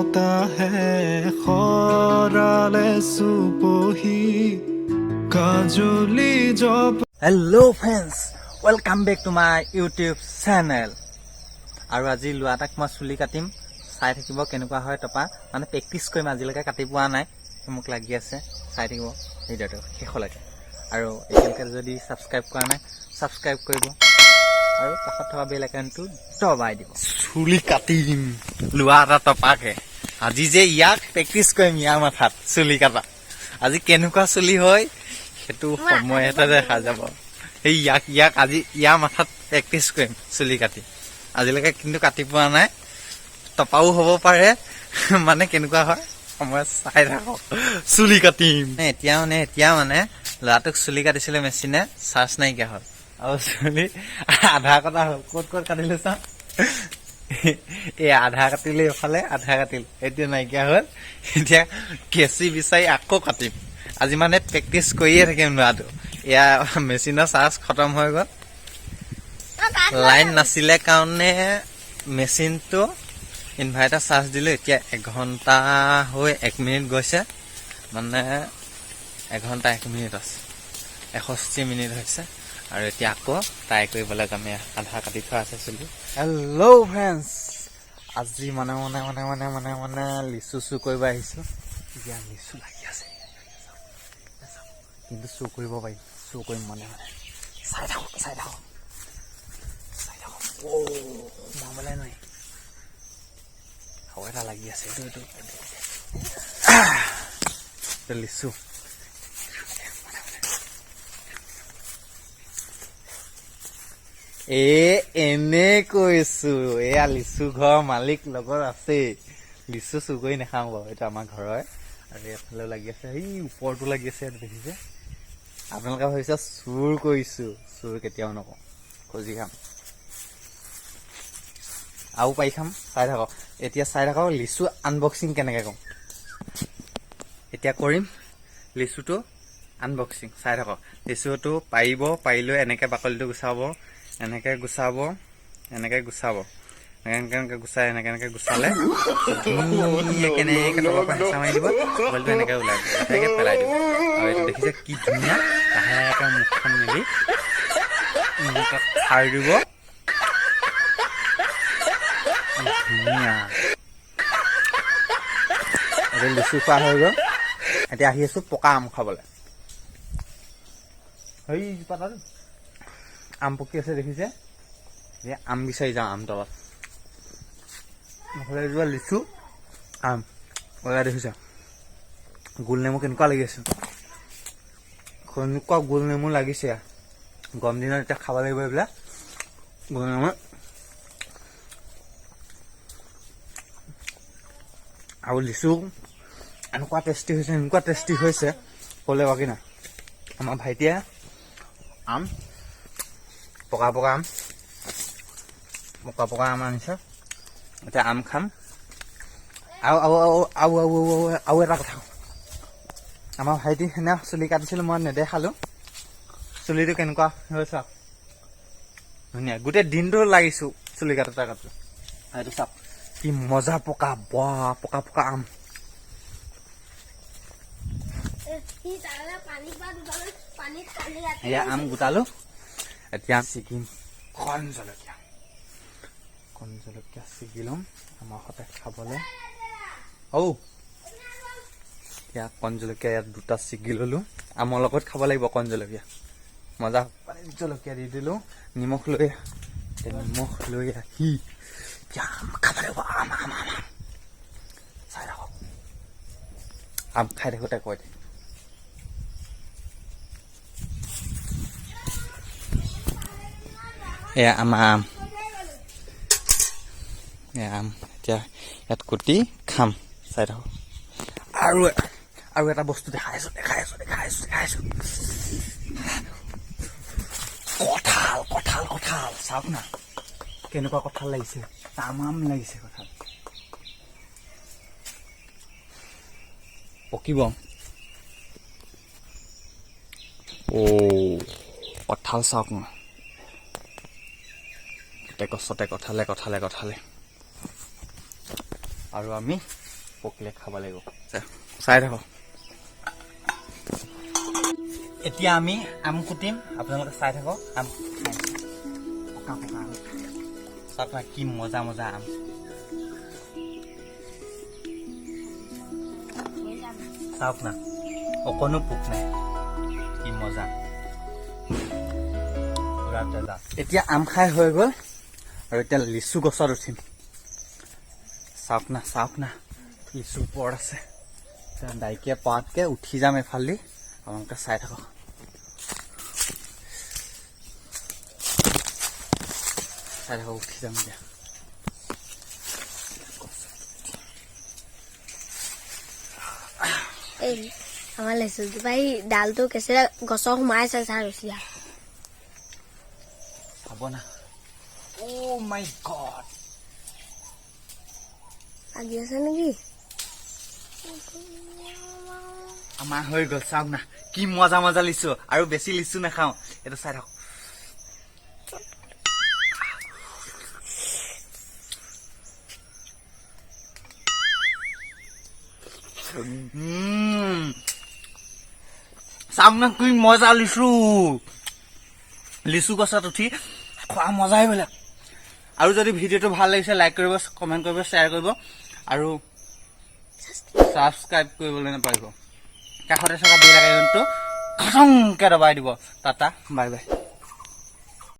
होता है खराले सुपोही काजुली जब hello friends welcome back to my YouTube channel আৰু আজি লুৱাটাক মই চুলি কাটিম চাই থাকিব কেনেকুৱা হয় টপা মানে প্ৰেক্টিস কৰিম আজিলৈকে কাটি পোৱা নাই মোক লাগি আছে চাই থাকিব ভিডিওটো শেষলৈকে আৰু এতিয়ালৈকে যদি সাবস্ক্ৰাইব কৰা নাই সাবস্ক্ৰাইব কৰিব আৰু কাষত থকা বেল আইকনটো দবাই দিব চুলি কাটিম লুৱাটা টপাকে আজি যে ইয়াক প্ৰেক্টিস কৰিম ইয়াৰ মাথাত চুলি কাটা আজি কেনেকুৱা চুলি হয় হেতু সময় এটা দেখা যাব এই ইয়াক আজি ইয়াৰ মাথাত প্ৰেক্টিস কৰিম চুলি কাটি আজিলৈকে কিন্তু কাটি পোৱা নাই টপাও হ'ব পাৰে মানে কেনেকুৱা হয় সময় চাই থাকক চুলি কাটিম এতিয়া মানে লাটক চুলি কাটিছিলে মেচিনে চাৰ্জ নাইকিয়া হ'ল আৰু চুলি আধা কটা হ'ল ক'ত কাটিলে চা এই আধা কাটিলে এফালে আধা কাটিল এতিয়া নাইকিয়া হ'ল এতিয়া কেঁচি বিচাৰি আকৌ কাটিম আজি মানে প্ৰেক্টিস কৰিয়ে থাকিম লাটো এয়া মেচিনৰ চাৰ্জ খতম হৈ গ'ল লাইন নাছিলে কাৰণে মেচিনটো ইনভাৰ্টাৰ চাৰ্জ দিলো এতিয়া 1 ঘণ্টা হৈ 1 মিনিট গৈছে মানে 1 ঘণ্টা 1 মিনিট আছে 61 মিনিট হৈছে আৰু এতিয়া আকৌ ট্ৰাই কৰিবলৈ যাম আধা কাটি থোৱা আছে চুলি হেল্ল' ফ্ৰেণ্ডছ আজি মানে লিচু চু কৰিব আহিছো এতিয়া লিচু লাগি আছে কিন্তু চু কৰিব পাৰি চু কৰিম মানে চাই থাকক ও মামলা নাই হাওয়া এটা লাগি আছে এইটো লিচু এনে কৈছো এয়া লিচু ঘৰ মালিক লগত আছে লিচু চু কৰি নাখাওঁ বাৰু এইটো আমাৰ ঘৰৰ আৰু এফালেও লাগি আছে এই ওপৰটো লাগি আছে দেখিছে আপোনালোকে ভাবিছে চুৰ কৰিছো চুৰ কেতিয়াও নকওঁ খুজি খাম আৰু পাই খাম চাই থাকক এতিয়া চাই থাকক লিচু আনবক্সিং কেনেকৈ কম এতিয়া কৰিম লিচুটো আনবক্সিং চাই থাকক লিচুটো পাৰিলৈ এনেকৈ বাকলিটো গুচাব এনেকৈ গুচাব এনেকৈ গুচাই এনেকৈ গুচালে কেনেকৈ তলৰ পৰা হেঁচা মাৰি দিব বাকলিটো এনেকৈ ওলাই এনেকৈ পেলাই দিব আৰু এইটো দেখিছে কি ধুনীয়া লাহেকৈ মুখখন মেলি খাই দিব ধুনীয়া এতিয়া লিচু খোৱা হৈ গ'ল এতিয়া আহি আছো পকা আম খাবলৈ সেই পাতাটো আম পকি আছে দেখিছে যে আম বিচাৰি যাওঁ আম তলত নহ'লে যোৱা লিচু আম ওলাই দেখিছা গোল নেমু কেনেকুৱা লাগি আছে কেনেকুৱা গোল নেমু লাগিছে গৰম দিনত এতিয়া খাব লাগিব এইবিলাক গোল নেমু আৰু লিচু এনেকুৱা টেষ্টি হৈছে ক'লে বাকী নাই আমাৰ ভাইটিয়ে আম পকা আম আনিছে এতিয়া আম খাম আৰু এটা কথা আমাৰ ভাইটি সেনে চুলি কাটিছিলোঁ মই নেদেখালোঁ চুলিটো কেনেকুৱা হৈছে ধুনীয়া গোটেই দিনটো লাগিছোঁ চুলি কাটোতে এইটো চাওক কি মজা পকা আম এয়া আম গোটালো এতিয়া ছিকিম কণ জলকীয়া ছিগি ল'ম আমাৰ সতে খাবলৈ এতিয়া কণ জলকীয়া ইয়াত 2টা ছিগি ল'লো আমৰ লগত খাব লাগিব কণ জলকীয়া মজা জলকীয়া দি দিলোঁ নিমখ লৈ আহি খাব লাগিব আম চাই থাকক আম খাই থাকোঁতে কৈ দে এয়া আমাৰ আম এতিয়া ইয়াত কুটি খাম চাই থাকক আৰু এটা বস্তু দেখাই আছো কঁঠাল চাওক না কেনেকুৱা কঁঠাল লাগিছে তামাম লাগিছে কঁঠাল পকিব কঁঠাল চাওক না গোটেই গছতে কঁঠালে আৰু আমি পকিলে খাব লাগিব চাই থাকো এতিয়া আমি আম কুটিম আপোনালোকে চাই থাকক আম পকা পকা আম চাওক না কি মজা মজা আম চাওক না অকণো পোক নাই কি মজা এতিয়া আম খাই হৈ গ'ল আৰু এতিয়া লিচু গছত উঠিম চাওক না লিচু ওপৰত আছে ডাইকিয়া পাতকে উঠি যাম এফালেদি আপোনালোকে চাই থাকক উঠি যাম এতিয়া এই আমাৰ লেচু জোপা এই ডালটো কেঁচেৰে গছৰ সোমাই আছে চাই ৰচিয়া চাব না ও মাই গড লাগি আছে নেকি আমাৰ হৈ গ'ল চাওক না কি মজা মজা লিচু আৰু বেছি লিচু নাখাওঁ এইটো চাই থাকক চাওক না কি মজা লিচু গছত উঠি খোৱা মজাই বেলেগ আৰু যদি ভিডিঅ'টো ভাল লাগিছে লাইক কৰিব কমেণ্ট কৰিব শ্বেয়াৰ কৰিব আৰু ছাবস্ক্ৰাইব কৰিবলৈ নাপাহৰিব কাষতে থকা বেল আইকনটো খটংকে দবাই দিব টাটা বাই বাই